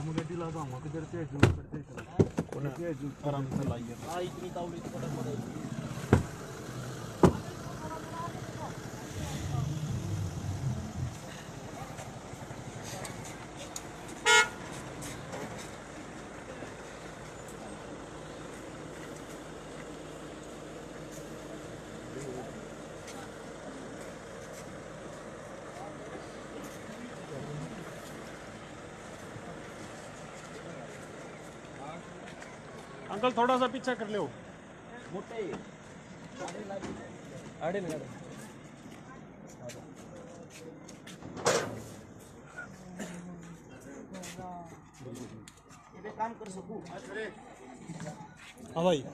मुझे दिला दो हम किधर से जूम करते चला कौन है आराम से लाइए हां इतनी तावली तो पड़ा अंकल थोड़ा सा पीछे कर लो मोटे आड़े में ये काम कर सकूं हां भाई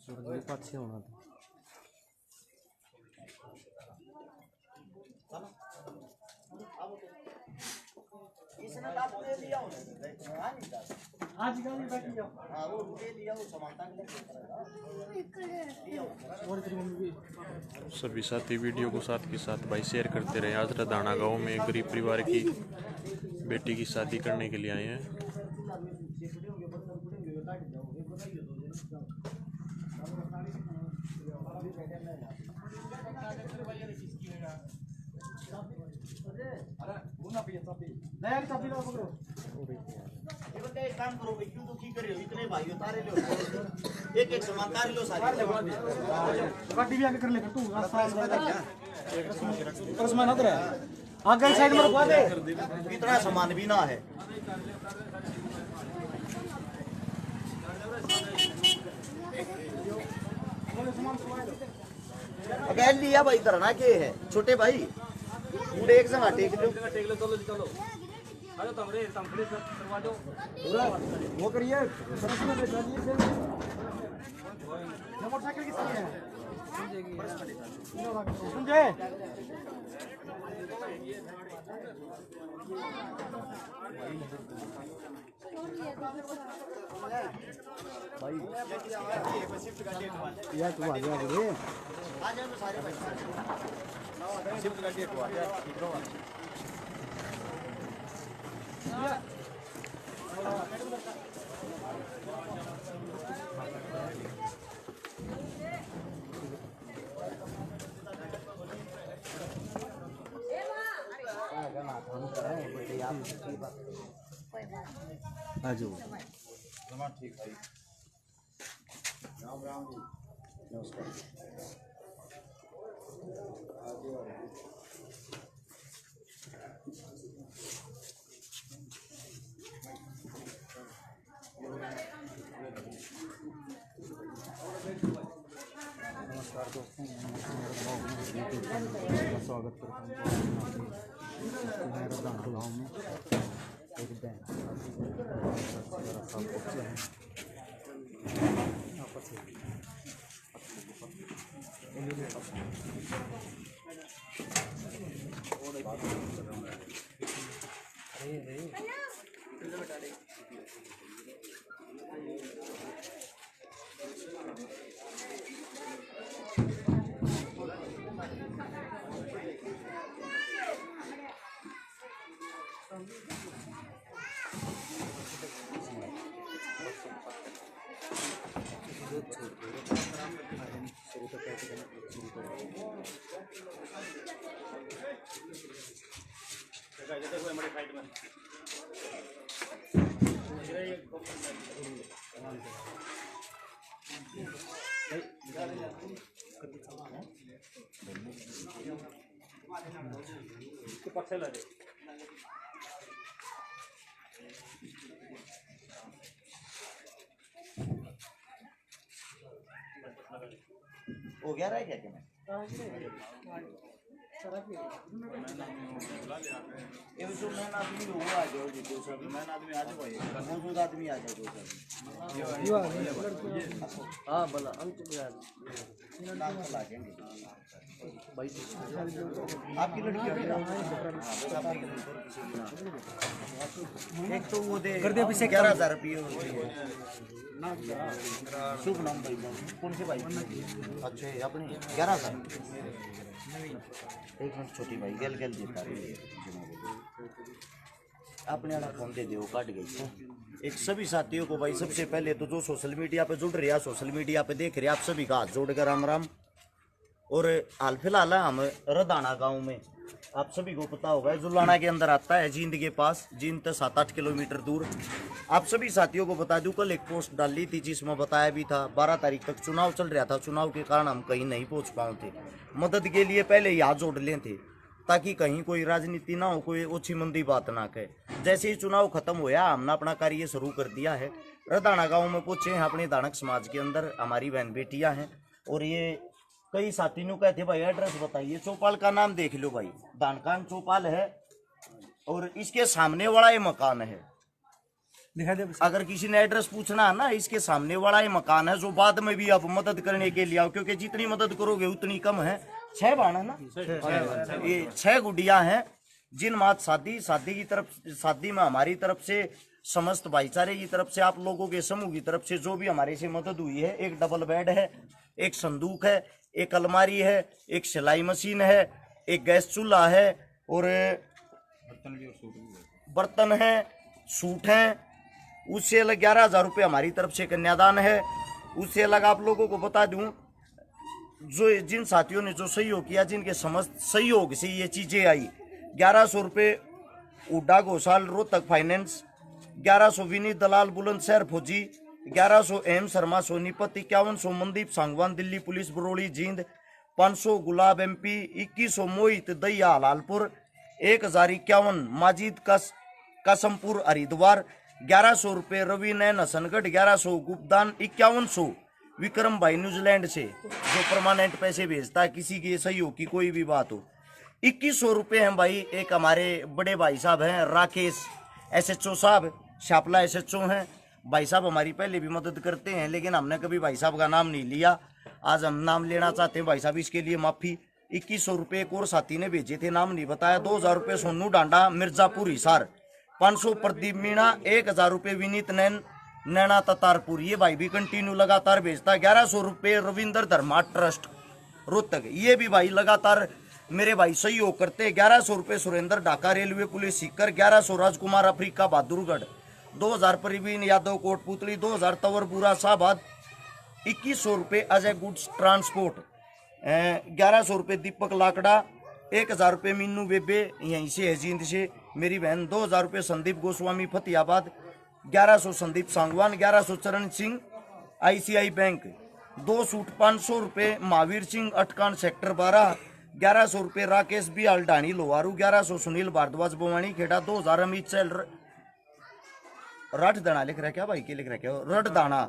सूरज पाछे होना था इसने आप ले लिया हो आज का नहीं बैठ लिया हां वो ले लिया वो समानता के लिए सभी साथी वीडियो को साथ के साथ भाई शेयर करते रहे। आज रदाना गांव में गरीब परिवार की बेटी की शादी करने के लिए आए हैं। एक काम करो भाई क्यों दुखी कर रहे हो इतने भाई उतारे लो एक एक सामान तार लो सारे गाड़ी भी आगे कर ले तू रास्ता पर सामान उधर है आगे साइड में रखवा दे इतना सामान भी ना है अगर लिया भाई धरना के है छोटे भाई पूरे एक संग टेक लो चलो चलो अरे तमरे तमरे करवा दो पूरा वो करिए सरस में बैठा दिए फिर मोटरसाइकिल किसकी है समझे भाई या तू आ गया रे आ जाओ सारे भाई शिफ्ट गाड़ी को आ जा ठीक रहो ठीक भाई राम राम जी नमस्कार नमस्कार दोस्तों स्वागत करता हूँ रदाना गाँव में एक बैंक हो गया रहा क्या मैं ये जो मैन आदमी वो आ जाओ जी तो सब मैन आदमी आ जाओ भाई मौजूद आदमी आ जाओ सब हां भला अंत यार नाम चला देंगे भाई आपकी लड़की है एक तो वो दे कर दे पीछे 11000 रुपये शुभ नाम भाई कौन से भाई अच्छा अपने 11000 एक मिनट छोटी भाई गल गल देता रही अपने वाला फोन दे दो काट गई एक सभी साथियों को भाई सबसे पहले तो जो सोशल मीडिया पे जुड़ रहे हैं सोशल मीडिया पे देख रहे हैं आप सभी का हाथ जोड़कर राम राम। और हाल फिलहाल हम रदाना गांव में आप सभी को पता होगा जुलाना के अंदर आता है जींद के पास, जींद से 7-8 किलोमीटर दूर। आप सभी साथियों को बता दूं कल एक पोस्ट डाली थी जिसमें बताया भी था 12 तारीख तक चुनाव चल रहा था, चुनाव के कारण हम कहीं नहीं पहुंच पाए थे। मदद के लिए पहले ही हाथ जोड़ लें थे ताकि कहीं कोई राजनीति ना हो, कोई ओछी मंदी बात ना कहे। जैसे ही चुनाव खत्म हुआ हमने अपना कार्य शुरू कर दिया है। रदाना गाँव में पहुंचे हैं अपने दानक समाज के अंदर, हमारी बहन बेटियाँ हैं और ये कई साथियों कहते भाई एड्रेस बताइए। चौपाल का नाम देख लो भाई, दानकान चौपाल है और इसके सामने वाला ये मकान है। अगर किसी ने एड्रेस पूछना है ना, इसके सामने वाला ये मकान है जो बाद में भी आप मदद करने के लिए आओ, क्योंकि जितनी मदद करोगे उतनी कम है। 6 बाण है ना, ये 6 गुड़िया हैं जिन मात शादी की तरफ, शादी में हमारी तरफ से समस्त भाईचारे की तरफ से, आप लोगों के समूह की तरफ से जो भी हमारे से मदद हुई है। एक डबल बेड है, एक संदूक है, एक अलमारी है, एक सिलाई मशीन है, एक गैस चूल्हा है और बर्तन है, सूट हैं। उससे अलग 11,000 रुपये हमारी तरफ से कन्यादान है। उससे अलग आप लोगों को बता दूं जो जिन साथियों ने जो सहयोग किया, जिनके समस्त सहयोग से ये चीजें आई, 1100 रुपये उड्डा घोषाल रोहतक फाइनेंस, 1100 विनीत दलाल बुलंदशहर फौजी, 1100 एम शर्मा सोनीपत, 5100 मनदीप सांगवान दिल्ली पुलिस बरौली जींद, 500 गुलाब MP, 2100 मोहित दैया हलालपुर, 1051 माजिद कासमपुर हरिद्वार, 1100 रुपये रवि नैन हसनगढ़, 1100 गुप्तान, 5100 विक्रम भाई न्यूजीलैंड से जो परमानेंट पैसे भेजता है किसी के सहयोग की कोई भी बात हो। 2100 रुपये हैं भाई एक हमारे बड़े भाई साहब हैं राकेश SHO साहब, शापला SHO हैं भाई साहब, हमारी पहले भी मदद करते हैं लेकिन हमने कभी भाई साहब का नाम नहीं लिया। आज हम नाम लेना चाहते हैं भाई साहब, इसके लिए माफ़ी। 2100 रुपये एक और साथी ने भेजे थे, नाम नहीं बताया। 2000 रुपये सोनू डांडा मिर्जापुर हिसार, 500 प्रदीप मीणा, 1000 रुपये विनीत नैना ततारपुर, ये भाई भी कंटिन्यू लगातार भेजता है। 1100 रुपये रविंद्र धर्मा ट्रस्ट रोहतक, ये भी भाई लगातार मेरे भाई सहयोग करते। 1100 रुपये सुरेंद्र ढाका रेलवे पुलिस सीकर, 1100 राजकुमार अफ्रीका बहादुरगढ़, 2000 प्रवीण यादव कोटपुतली, 2000 तवरपुरा शाहबाद, 2100 रुपये अजय गुड्स ट्रांसपोर्ट, 1100 रुपये दीपक लाकड़ा, 1000 रुपये मीनू बेबे यहीं से है जींद से मेरी बहन, 2000 रुपये संदीप गोस्वामी फतेहाबाद, 1100 संदीप सांगवान, 1100 चरण सिंह ICI बैंक, 2 सूट 500 रुपये महावीर सिंह अटकान सेक्टर 12, 1100 रुपये राकेश बी हल्डानी लोहारू, 1100 सुनील भारद्वाज बवानी खेड़ा, 2000 अमित चैल रट दाना लिख रहा क्या भाई, के लिख रहा क्या रट दाना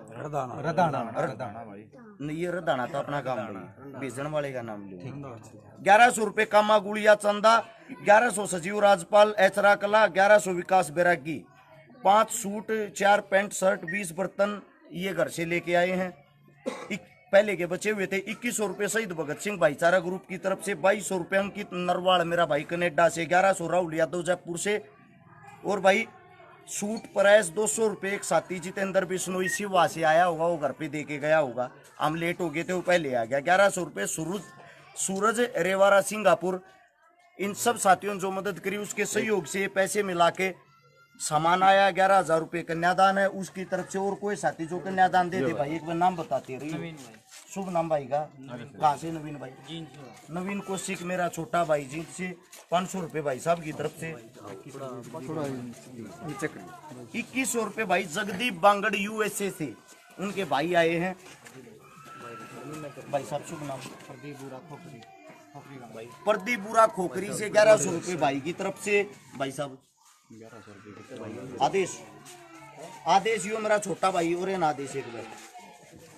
भाई, ये रदाना तो अपना काम भाई, भेजन वाले का नाम लो। 1100 रुपये कामा गुड़िया चंदा, 1100 सजीव राजपाल एचरा कला, 1100 विकास बैरागी, 5 सूट 4 पैंट शर्ट, 20 बर्तन ये घर से लेके आए हैं। पहले के बचे हुए थे। 2100 रुपये शहीद भगत सिंह भाईचारा ग्रुप की तरफ से, 2200 रुपये अंकित नरवाड़ मेरा भाई कनेडा से, 1100 राहुल यादव जयपुर से और भाई सूट प्राइस 200 रुपये एक साथी जितेंद्र बिश्नोई शिवा से आया होगा, वो घर पे दे के गया होगा, हम लेट हो गए थे वो पहले आ गया। 1100 रुपये सूरज रेवारा सिंगापुर। इन सब साथियों ने जो मदद करी उसके सहयोग से पैसे मिला के सामान आया। 11,000 रुपये कन्यादान है उसकी तरफ से। और कोई साथी जो कन्यादान दे दे भाई एक बार नाम बताते रहिए। शुभ नाम भाई का, कहाँ से? नवीन भाई, नवीन कौशिक मेरा छोटा भाई जीत से 500 रुपये भाई साहब की तरफ से। 2100 रुपये भाई जगदीप बांगड़ USA से, उनके भाई आए हैं भाई साहब। शुभ नाम? प्रदीप बुरा खोखरी से 1100 रुपये भाई की तरफ से भाई साहब। आदेश यो मेरा छोटा भाई और आदेश एक बार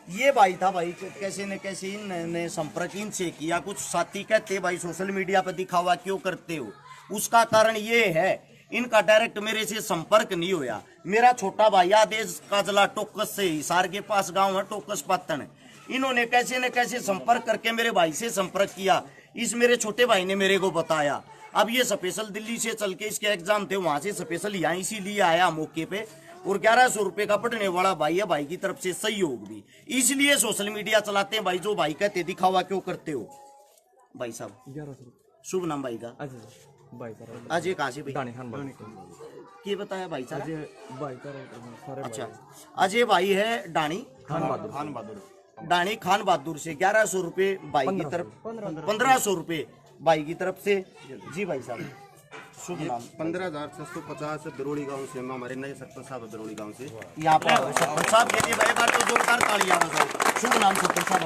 ये भाई था भाई, कैसे न कैसे इनने संपर्क इनसे किया। कुछ साथी कहते भाई सोशल मीडिया पर दिखावा क्यों करते हो, उसका कारण ये है इनका डायरेक्ट मेरे से संपर्क नहीं होया। मेरा छोटा भाई आदेश का जिला टोकस से हिसार के पास गांव है टोकस पातन, इन्होंने कैसे न कैसे संपर्क करके मेरे भाई से संपर्क किया। इस मेरे छोटे भाई ने मेरे को बताया। अब ये स्पेशल दिल्ली से चल के इसके एग्जाम थे, वहां से स्पेशल यहाँ इसीलिए आया मौके पे। और 1100 रुपए का पढ़ने वाला भाई है, भाई की तरफ से सहयोग भी, इसलिए सोशल मीडिया चलाते हैं भाई। जो भाई कहते दिखावा क्यों करते हो भाई साहब। 1100 शुभ नाम भाई का? भाई साहब अजय कहाँ से भाई? दानी खान भाई क्या बताया भाई साहब? अजय भाई सारे अच्छा, अजय भाई है डानी खान बहादुर डानी खान बहादुर से 1100 रुपए भाई की तरफ, 1500 रुपए भाई की तरफ से। जी भाई साहब शुभ नाम? 15,650 बिरोड़ी गांव से, हमारे नए सरपंच साहब है बिरोड़ी गांव से। यहाँ पर सरपंच साहब के लिए भाई बार तो जोरदार तालियां बजाओ। शुभ नाम सरपंच साहब?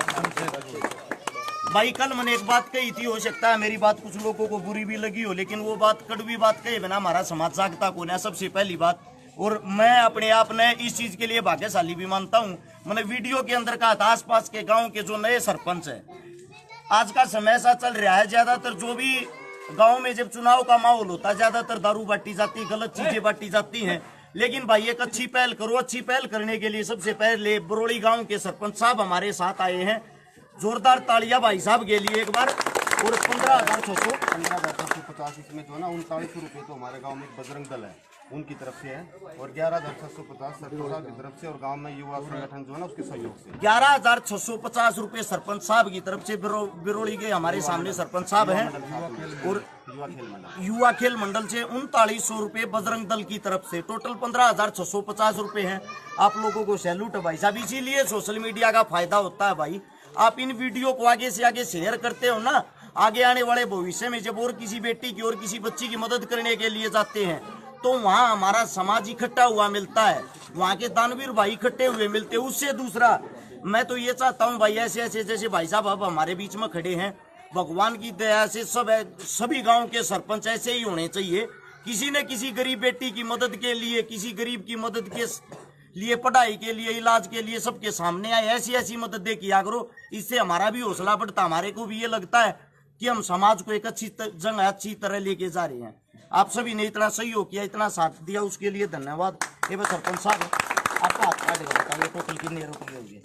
भाई कल मैंने एक बात कही थी, हो सकता है मेरी बात कुछ लोगों को बुरी भी लगी हो, लेकिन वो बात कड़वी बात कहे बिना हमारा समाज जागता कौन है, सबसे पहली बात। और मैं अपने आप ने इस चीज के लिए भाग्यशाली भी मानता हूँ। मैंने वीडियो के अंदर कहा था आसपास के गाँव के जो नए सरपंच है, आज का समय ऐसा चल रहा है, ज्यादातर जो भी गांव में जब चुनाव का माहौल होता है ज्यादातर दारू बांटी जाती है, गलत चीजें बांटी जाती हैं। लेकिन भाई एक अच्छी पहल करो। अच्छी पहल करने के लिए सबसे पहले बरोड़ी गांव के सरपंच साहब हमारे साथ आए हैं। जोरदार तालियां भाई साहब के लिए एक बार। और 15,650 इसमें जो है ना 3900 रुपये तो हमारे गांव में एक बजरंग दल है उनकी तरफ से है, और 11,650 सरपंच साहब की तरफ से, और गांव में युवा संगठन जो है ना उसके सहयोग से 11,650 रुपए सरपंच साहब की तरफ से। बिरोड़ी के हमारे सामने सरपंच साहब हैं। और युवा खेल मंडल से 3900 रुपए बजरंग दल की तरफ से, टोटल 15,650 रुपए हैं। आप लोगों को सैल्यूट है भाई साहब। इसीलिए सोशल मीडिया का फायदा होता है भाई। आप इन वीडियो को आगे से आगे शेयर करते हो ना, आगे आने वाले भविष्य में जब और किसी बेटी की और किसी बच्ची की मदद करने के लिए जाते हैं तो वहाँ हमारा समाज इकट्ठा हुआ मिलता है, वहाँ के दानवीर भाई इकट्ठे हुए मिलते हैं। उससे दूसरा मैं तो ये चाहता हूँ भाई, ऐसे ऐसे जैसे भाई साहब अब हमारे बीच में खड़े हैं, भगवान की दया से सभी गांव के सरपंच ऐसे ही होने चाहिए। किसी न किसी गरीब बेटी की मदद के लिए, किसी गरीब की मदद के लिए, पढ़ाई के लिए, इलाज के लिए सबके सामने आए, ऐसी ऐसी मदद किया करो। इससे हमारा भी हौसला बढ़ता, हमारे को भी ये लगता है कि हम समाज को एक अच्छी जगह अच्छी तरह लेके जा रहे हैं। आप सभी ने इतना सहयोग किया, इतना साथ दिया, उसके लिए धन्यवाद। ये बस सरपंच साहब आपका हाथ काटेगा, बताइए टोटल कितने रुपये हो गए?